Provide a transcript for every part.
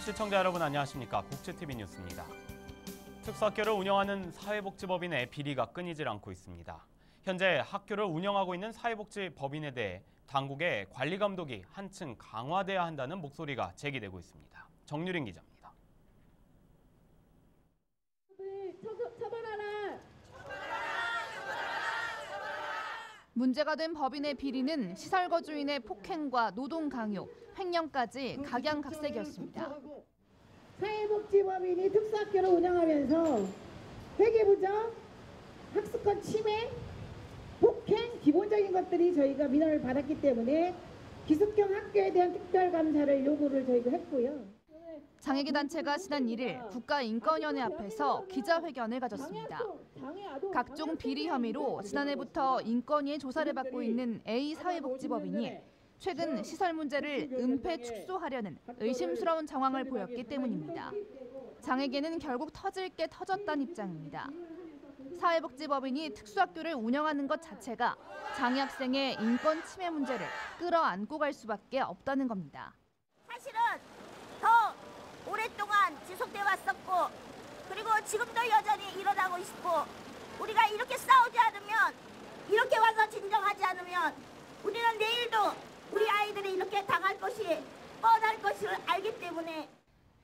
시청자 여러분 안녕하십니까. 국제TV 뉴스입니다. 특수학교를 운영하는 사회복지법인의 비리가 끊이질 않고 있습니다. 현재 학교를 운영하고 있는 사회복지법인에 대해 당국의 관리 감독이 한층 강화돼야 한다는 목소리가 제기되고 있습니다. 정유린 기자입니다. 문제가 된 법인의 비리는 시설 거주인의 폭행과 노동 강요, 횡령까지 각양각색이었습니다. 사회복지법인이 특수학교를 운영하면서 회계부정, 학습권 침해, 폭행 기본적인 것들이 저희가 민원을 받았기 때문에 기숙형 학교에 대한 특별감사를 요구를 저희가 했고요. 장애계 단체가 지난 1일 국가인권위원회 앞에서 기자회견을 가졌습니다. 각종 비리 혐의로 지난해부터 인권위의 조사를 받고 있는 A사회복지법인이 최근 시설 문제를 은폐 축소하려는 의심스러운 정황을 보였기 때문입니다. 장애계는 결국 터질 게 터졌다는 입장입니다. 사회복지법인이 특수학교를 운영하는 것 자체가 장애 학생의 인권 침해 문제를 끌어안고 갈 수밖에 없다는 겁니다. 사실은 더 오랫동안 지속돼 왔었고 그리고 지금도 여전히 일어나고 있고 우리가 이렇게 싸우지 않으면 이렇게 와서 진정하지 않으면 우리는 내일도 우리 아이들이 이렇게 당할 것이 뻔할 것을 알기 때문에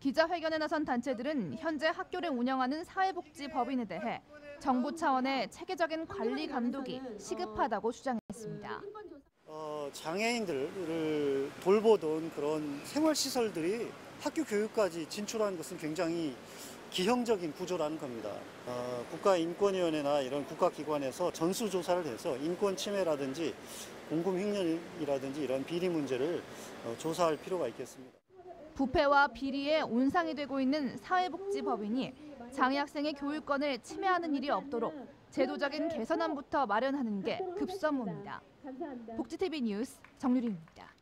기자회견에 나선 단체들은 현재 학교를 운영하는 사회복지법인에 대해 정부 차원의 체계적인 관리 감독이 시급하다고 주장했습니다. 장애인들을 돌보던 그런 생활시설들이 학교 교육까지 진출하는 것은 굉장히 기형적인 구조라는 겁니다. 국가인권위원회나 이런 국가기관에서 전수조사를 해서 인권 침해라든지 공금 횡령이라든지 이런 비리 문제를 조사할 필요가 있겠습니다. 부패와 비리의 온상이 되고 있는 사회복지법인이 장애 학생의 교육권을 침해하는 일이 없도록 제도적인 개선안부터 마련하는 게 급선무입니다. 복지TV 뉴스 정유린입니다.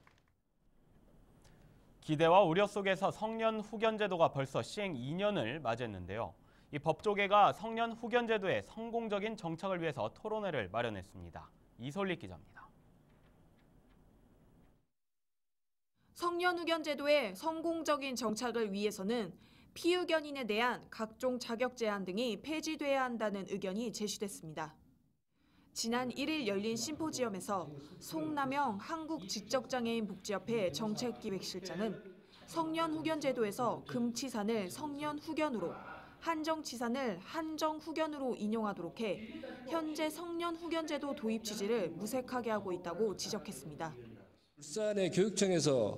기대와 우려 속에서 성년 후견 제도가 벌써 시행 2년을 맞이했는데요. 이 법조계가 성년 후견 제도의 성공적인 정착을 위해서 토론회를 마련했습니다. 이솔리 기자입니다. 성년 후견 제도의 성공적인 정착을 위해서는 피후견인에 대한 각종 자격 제한 등이 폐지돼야 한다는 의견이 제시됐습니다. 지난 1일 열린 심포지엄에서 송남영 한국지적장애인복지협회 정책기획실장은 성년 후견 제도에서 금치산을 성년 후견으로, 한정치산을 한정 후견으로 인용하도록 해 현재 성년 후견 제도 도입 취지를 무색하게 하고 있다고 지적했습니다. 울산의 교육청에서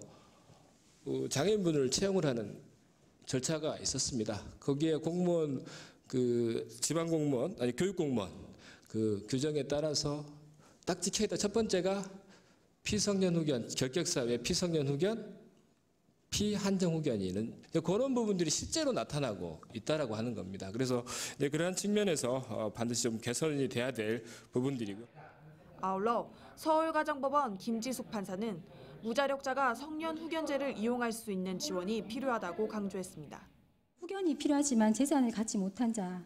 장애인분을 채용을 하는 절차가 있었습니다. 거기에 공무원, 지방 공무원, 아니 교육 공무원 규정에 따라서 딱 지켜 있다. 첫 번째가 피성년 후견, 결격사 외 피성년 후견, 피한정 후견이는 그런 부분들이 실제로 나타나고 있다라고 하는 겁니다. 그래서 그러한 측면에서 반드시 좀 개선이 돼야 될 부분들이고. 아울러 서울가정법원 김지숙 판사는 무자력자가 성년 후견제를 이용할 수 있는 지원이 필요하다고 강조했습니다. 후견이 필요하지만 재산을 갖지 못한 자,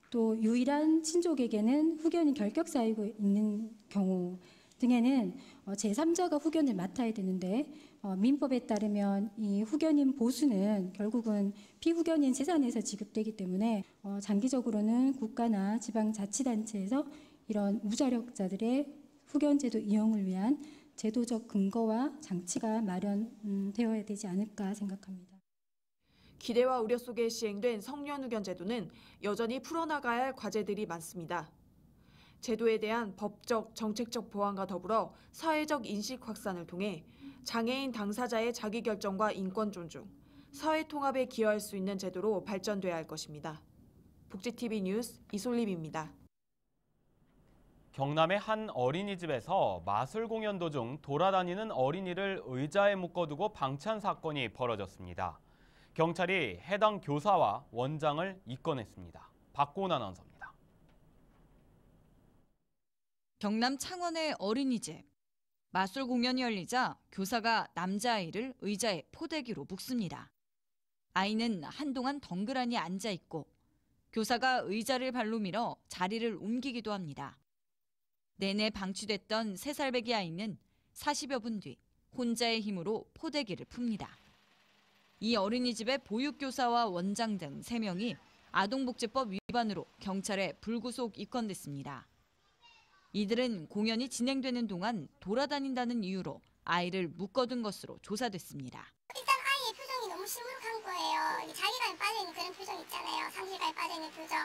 또 유일한 친족에게는 후견이 결격사유가 있는 경우 등에는 제3자가 후견을 맡아야 되는데 민법에 따르면 이 후견인 보수는 결국은 피후견인 재산에서 지급되기 때문에 장기적으로는 국가나 지방자치단체에서 이런 무자력자들의 후견제도 이용을 위한 제도적 근거와 장치가 마련되어야 되지 않을까 생각합니다. 기대와 우려 속에 시행된 성년 후견 제도는 여전히 풀어나가야 할 과제들이 많습니다. 제도에 대한 법적, 정책적 보완과 더불어 사회적 인식 확산을 통해 장애인 당사자의 자기결정과 인권 존중, 사회 통합에 기여할 수 있는 제도로 발전돼야 할 것입니다. 복지TV 뉴스 이솔림입니다. 경남의 한 어린이집에서 마술 공연 도중 돌아다니는 어린이를 의자에 묶어두고 방치한 사건이 벌어졌습니다. 경찰이 해당 교사와 원장을 입건했습니다. 박고은 아나운서입니다. 경남 창원의 어린이집. 마술 공연이 열리자 교사가 남자아이를 의자에 포대기로 묶습니다. 아이는 한동안 덩그러니 앉아있고 교사가 의자를 발로 밀어 자리를 옮기기도 합니다. 내내 방치됐던 3살배기 아이는 40여 분 뒤 혼자의 힘으로 포대기를 풉니다. 이 어린이집의 보육교사와 원장 등 3명이 아동복지법 위반으로 경찰에 불구속 입건됐습니다. 이들은 공연이 진행되는 동안 돌아다닌다는 이유로 아이를 묶어둔 것으로 조사됐습니다. 일단 아이의 표정이 너무 시무룩한 거예요. 자기감에 빠져있는 그런 표정 있잖아요. 상실감에 빠져있는 표정.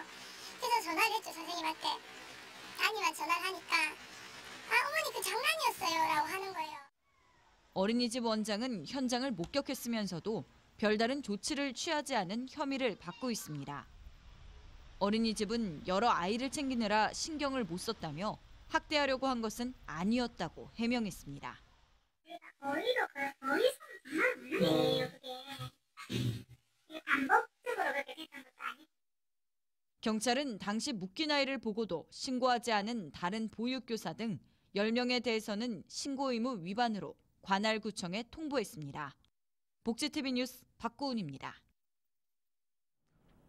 그래서 전화를 했죠, 선생님한테. 아니만 전화를 하니까 어머니 그 장난이었어요 라고 하는 거예요. 어린이집 원장은 현장을 목격했으면서도 별다른 조치를 취하지 않은 혐의를 받고 있습니다. 어린이집은 여러 아이를 챙기느라 신경을 못 썼다며 학대하려고 한 것은 아니었다고 해명했습니다. 어리로 어리석은 장난 아니에요, 그게. 반복적으로 그렇게 됐던 것도 아니고. 경찰은 당시 묶인 아이를 보고도 신고하지 않은 다른 보육교사 등 10명에 대해서는 신고 의무 위반으로 관할구청에 통보했습니다. 복지TV 뉴스 박고은입니다.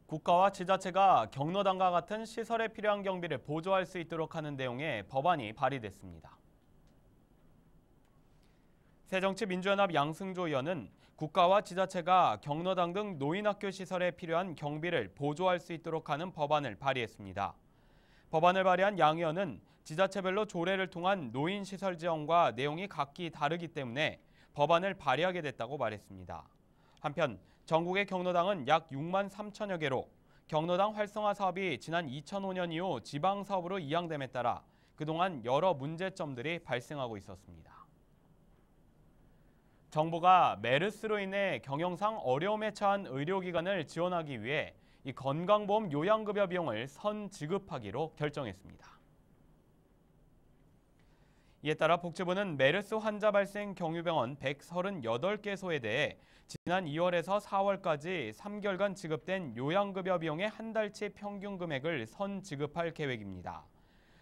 국가와 지자체가 경로당과 같은 시설에 필요한 경비를 보조할 수 있도록 하는 내용의 법안이 발의됐습니다. 새정치민주연합 양승조 의원은 국가와 지자체가 경로당 등 노인학교 시설에 필요한 경비를 보조할 수 있도록 하는 법안을 발의했습니다. 법안을 발의한 양 의원은 지자체별로 조례를 통한 노인시설 지원과 내용이 각기 다르기 때문에 법안을 발의하게 됐다고 말했습니다. 한편 전국의 경로당은 약 6만 3천여 개로 경로당 활성화 사업이 지난 2005년 이후 지방사업으로 이양됨에 따라 그동안 여러 문제점들이 발생하고 있었습니다. 정부가 메르스로 인해 경영상 어려움에 처한 의료기관을 지원하기 위해 이 건강보험 요양급여 비용을 선지급하기로 결정했습니다. 이에 따라 복지부는 메르스 환자 발생 경유병원 138개소에 대해 지난 2월에서 4월까지 3개월간 지급된 요양급여 비용의 한 달치 평균 금액을 선지급할 계획입니다.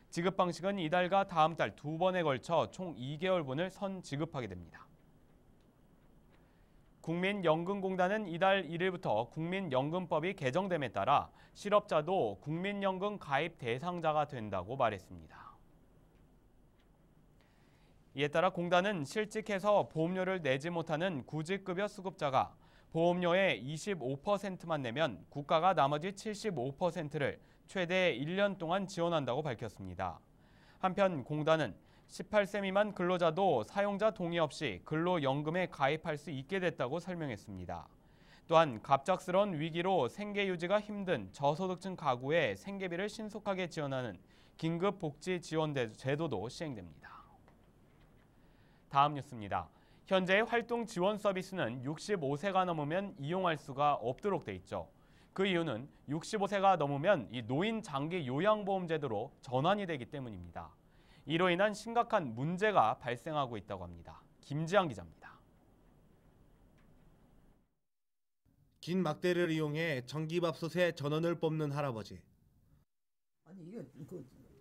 지급 방식은 이달과 다음 달 2번에 걸쳐 총 2개월분을 선지급하게 됩니다. 국민연금공단은 이달 1일부터 국민연금법이 개정됨에 따라 실업자도 국민연금 가입 대상자가 된다고 말했습니다. 이에 따라 공단은 실직해서 보험료를 내지 못하는 구직급여 수급자가 보험료의 25%만 내면 국가가 나머지 75%를 최대 1년 동안 지원한다고 밝혔습니다. 한편 공단은 18세 미만 근로자도 사용자 동의 없이 근로연금에 가입할 수 있게 됐다고 설명했습니다. 또한 갑작스러운 위기로 생계 유지가 힘든 저소득층 가구의 생계비를 신속하게 지원하는 긴급복지지원제도도 시행됩니다. 다음 뉴스입니다. 현재의 활동 지원 서비스는 65세가 넘으면 이용할 수가 없도록 돼 있죠. 그 이유는 65세가 넘으면 이 노인 장기 요양보험 제도로 전환이 되기 때문입니다. 이로 인한 심각한 문제가 발생하고 있다고 합니다. 김지한 기자입니다. 긴 막대를 이용해 전기밥솥에 전원을 뽑는 할아버지.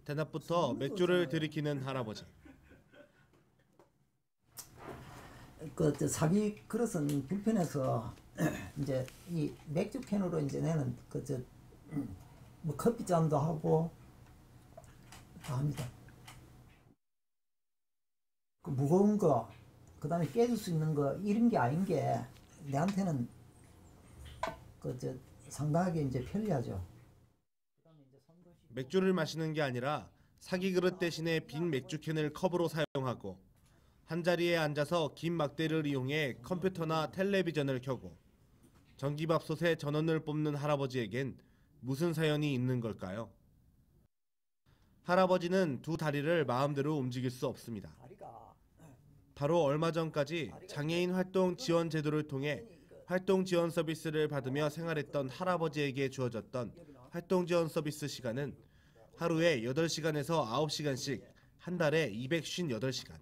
대낮부터 맥주를 들이키는 할아버지. 사기 그릇은 불편해서 이제 이 맥주 캔으로 이제 내는 뭐 커피잔도 하고 다 합니다. 그 무거운 거, 그다음에 깨질 수 있는 거 이런 게 아닌 게 내한테는 상당하게 이제 편리하죠. 맥주를 마시는 게 아니라 사기 그릇 대신에 빈 맥주 캔을 컵으로 사용하고 한자리에 앉아서 긴 막대를 이용해 컴퓨터나 텔레비전을 켜고 전기밥솥에 전원을 뽑는 할아버지에겐 무슨 사연이 있는 걸까요? 할아버지는 두 다리를 마음대로 움직일 수 없습니다. 바로 얼마 전까지 장애인 활동 지원 제도를 통해 활동 지원 서비스를 받으며 생활했던 할아버지에게 주어졌던 활동 지원 서비스 시간은 하루에 8시간에서 9시간씩 한 달에 258시간.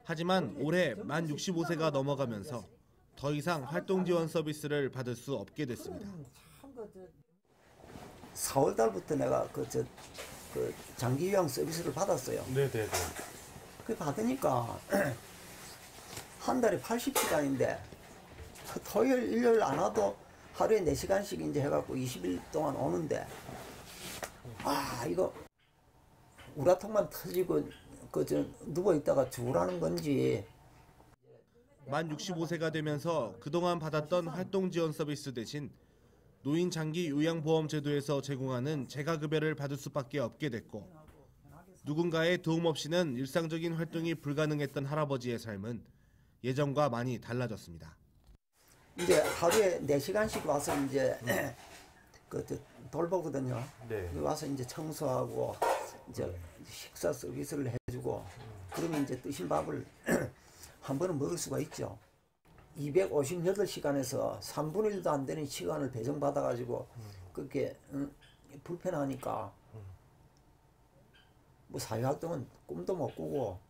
하지만 올해 만 65세가 넘어가면서 더 이상 활동 지원 서비스를 받을 수 없게 됐습니다. 4월 달부터 내가 장기 요양 서비스를 받았어요. 네네네. 그 받으니까 한 달에 80시간인데 토요일, 일요일 안 와도 하루에 4시간씩 이제 해갖고 20일 동안 오는데 이거 우라통만 터지고 누워 있다가 죽으라는 건지 만 65세가 되면서 그동안 받았던 활동 지원 서비스 대신 노인 장기 요양보험 제도에서 제공하는 재가급여를 받을 수밖에 없게 됐고, 누군가의 도움 없이는 일상적인 활동이 불가능했던 할아버지의 삶은 예전과 많이 달라졌습니다. 이제 하루에 4시간씩 와서 이제 돌보거든요. 네. 와서 이제 청소하고 이제 식사 서비스를 해주고, 그러면 이제 뜨신 밥을 한 번은 먹을 수가 있죠. 258시간에서 3분의 1도 안 되는 시간을 배정받아가지고 그렇게 불편하니까 뭐 사회활동은 꿈도 못 꾸고.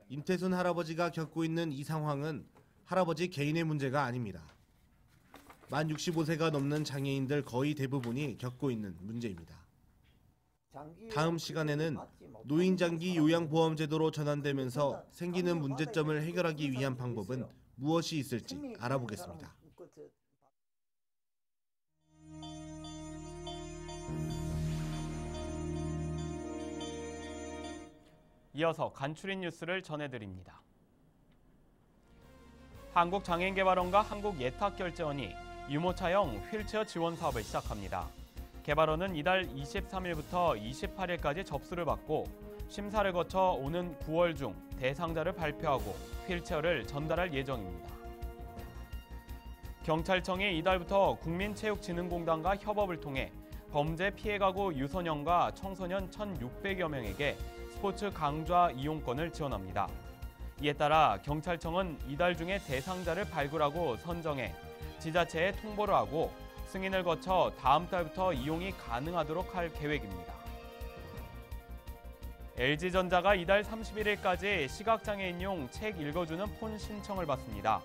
임태순 할아버지가 겪고 있는 이 상황은 할아버지 개인의 문제가 아닙니다. 만 65세가 넘는 장애인들 거의 대부분이 겪고 있는 문제입니다. 다음 시간에는 노인장기 요양보험제도로 전환되면서 생기는 문제점을 해결하기 위한 방법은 무엇이 있을지 알아보겠습니다. 이어서 간추린 뉴스를 전해드립니다. 한국장애인개발원과 한국예탁결제원이 유모차형 휠체어 지원 사업을 시작합니다. 개발원은 이달 23일부터 28일까지 접수를 받고 심사를 거쳐 오는 9월 중 대상자를 발표하고 휠체어를 전달할 예정입니다. 경찰청이 이달부터 국민체육진흥공단과 협업을 통해 범죄 피해가구 유소년과 청소년 1,600여 명에게 스포츠 강좌 이용권을 지원합니다. 이에 따라 경찰청은 이달 중에 대상자를 발굴하고 선정해 지자체에 통보를 하고 승인을 거쳐 다음 달부터 이용이 가능하도록 할 계획입니다. LG전자가 이달 31일까지 시각장애인용 책 읽어주는 폰 신청을 받습니다.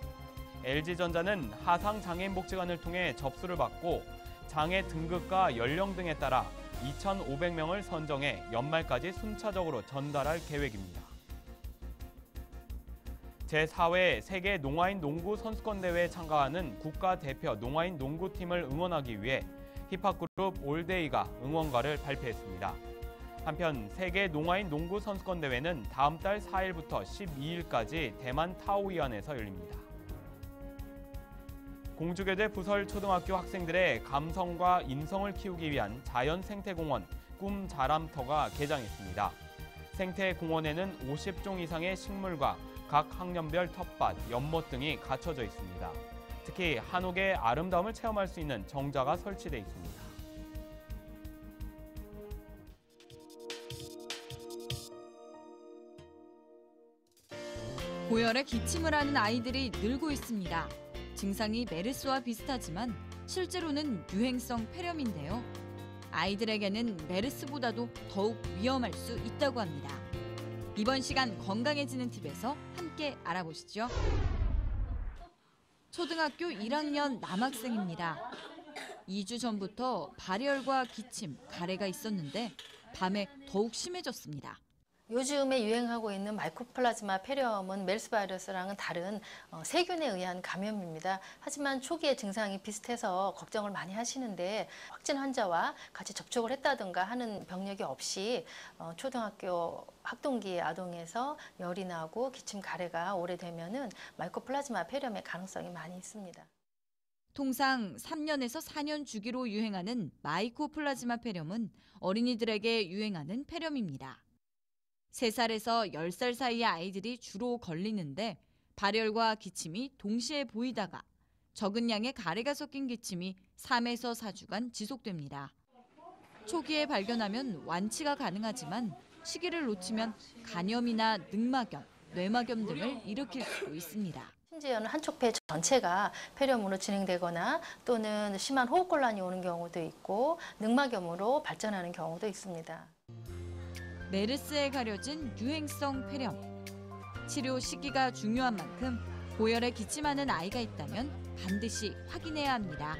LG전자는 하상장애인복지관을 통해 접수를 받고 장애 등급과 연령 등에 따라 2,500명을 선정해 연말까지 순차적으로 전달할 계획입니다. 제4회 세계 농아인 농구 선수권 대회에 참가하는 국가대표 농아인 농구팀을 응원하기 위해 힙합그룹 올데이가 응원가를 발표했습니다. 한편 세계 농아인 농구 선수권 대회는 다음 달 4일부터 12일까지 대만 타오이안에서 열립니다. 공주교대 부설 초등학교 학생들의 감성과 인성을 키우기 위한 자연생태공원 꿈자람터가 개장했습니다. 생태공원에는 50종 이상의 식물과 각 학년별 텃밭, 연못 등이 갖춰져 있습니다. 특히 한옥의 아름다움을 체험할 수 있는 정자가 설치돼 있습니다. 고열에 기침을 하는 아이들이 늘고 있습니다. 증상이 메르스와 비슷하지만 실제로는 유행성 폐렴인데요. 아이들에게는 메르스보다도 더욱 위험할 수 있다고 합니다. 이번 시간 건강해지는 팁에서 함께 알아보시죠. 초등학교 1학년 남학생입니다. 2주 전부터 발열과 기침, 가래가 있었는데 밤에 더욱 심해졌습니다. 요즘에 유행하고 있는 마이코플라즈마 폐렴은 메르스 바이러스랑은 다른 세균에 의한 감염입니다. 하지만 초기에 증상이 비슷해서 걱정을 많이 하시는데 확진 환자와 같이 접촉을 했다든가 하는 병력이 없이 초등학교 학동기 아동에서 열이 나고 기침 가래가 오래되면은 마이코플라즈마 폐렴의 가능성이 많이 있습니다. 통상 3년에서 4년 주기로 유행하는 마이코플라즈마 폐렴은 어린이들에게 유행하는 폐렴입니다. 3살에서 10살 사이의 아이들이 주로 걸리는데 발열과 기침이 동시에 보이다가 적은 양의 가래가 섞인 기침이 3에서 4주간 지속됩니다. 초기에 발견하면 완치가 가능하지만 시기를 놓치면 간염이나 늑막염, 뇌막염 등을 일으킬 수도 있습니다. 심지어는 한쪽 폐 전체가 폐렴으로 진행되거나 또는 심한 호흡곤란이 오는 경우도 있고 늑막염으로 발전하는 경우도 있습니다. 메르스에 가려진 유행성 폐렴. 치료 시기가 중요한 만큼 고열에 기침하는 아이가 있다면 반드시 확인해야 합니다.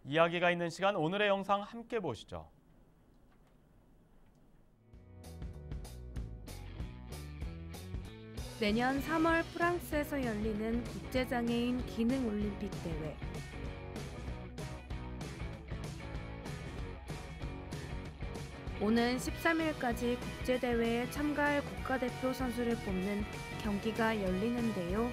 이야기가 있는 시간 오늘의 영상 함께 보시죠. 내년 3월 프랑스에서 열리는 국제장애인 기능올림픽 대회. 오는 13일까지 국제대회에 참가할 국가대표 선수를 뽑는 경기가 열리는데요.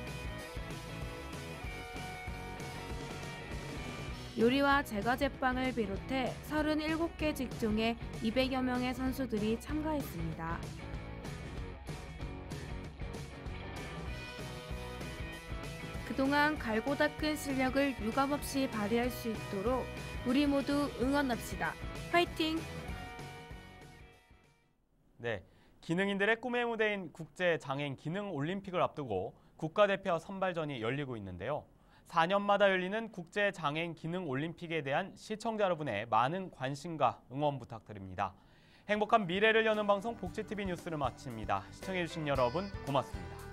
요리와 제과제빵을 비롯해 37개 직종에 200여 명의 선수들이 참가했습니다. 그동안 갈고 닦은 실력을 유감없이 발휘할 수 있도록 우리 모두 응원합시다. 화이팅! 네, 기능인들의 꿈의 무대인 국제장애인 기능올림픽을 앞두고 국가대표 선발전이 열리고 있는데요. 4년마다 열리는 국제장애인 기능올림픽에 대한 시청자 여러분의 많은 관심과 응원 부탁드립니다. 행복한 미래를 여는 방송 복지TV 뉴스를 마칩니다. 시청해주신 여러분 고맙습니다.